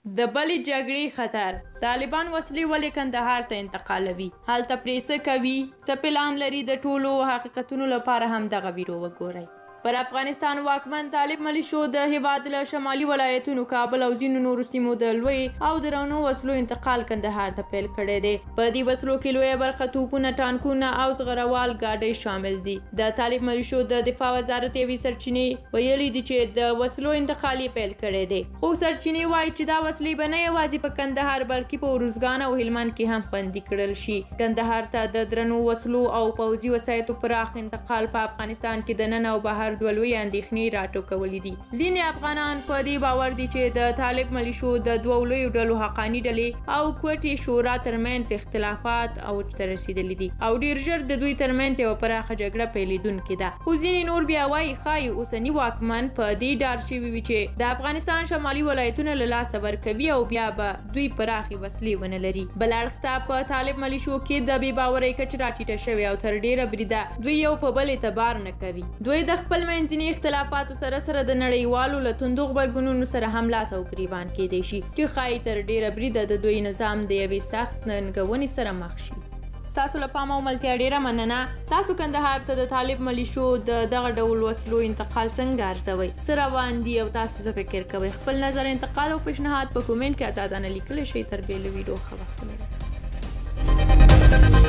د بلې جګړې خطر طالبان وسلې ولې کندهار ته انتقالوي هلته پرې څه کوي څه پلان لري د ټولو حقیقتونو لپاره هم دغه ویډیو وګورئ پر افغانستان واکمن طالب ملیشو د هیواد له شمالي ولایتونو کابل او ځینو نورو سیمو د لوی او درنو وسلو انتقال کندهار ته پیل کړی دی په دې وسلو کې لویه برخه توپونه ټانکونه او زغروال ګاډۍ شامل دي د طالب ملیشو د دفاع وزارت یوې سرچینې ویلي دي چې د وسلو انتقال یې پیل کړی دی خو سرچینې وایي چې دا وسلې به نه یوازې په کندهار بلکې په اروزګان او هلمند کې هم خوندي کړل شي کندهار ته د درنو وسلو او پوځي وسایطو پراخ انتقال په افغانستان کې دننه او بهر دوه لویې اندېښنې راټوکولې دي ځینې افغانان په دې باور دي چې د طالب ملیشو د دوو لویو ډلو حقاني ډلې او کوټې شورا ترمنځ اختلافات اوج ته رسېدلي دي او ډېر ژر د دوی ترمنځ یوه پراخه جګړه پیلېدونکې ده خو ځینې نور بیا وایي ښایي اوسني واکمن په دې ډار شوي وي چې د افغانستان شمالي ولایتونه له لاسه ورکوي او بیا به دوی پراخې وسلې ونه لري بل اړخ ته په طالب ملیشو کې د بې باورۍ کچه راټیټه شوې او تر ډېره بریده دوی یو په بل اعتبار نه کوي دوی د خپل منځني اختلافاتو سره د نړیوالو له توندو غبرګونونو سره هم لاس او ګریوان کېدی شي چې ښایي تر ډېره بریده د دوی نظام د یوې سخت ننګونې سره مخ شي ستاسو له پامه او ملتیا ډېره مننه تاسو کندهار ته د طالب ملیشو د دغه ډول وسلو انتقال څنګه ارزوئ څه روان دي او تاسو څه فکر کوئ خپل نظر انتقاد او پیشنهاد په کومنټ کې ازادانه لیکلی شئ تر بلې ویډیو ښه وخت ولرئ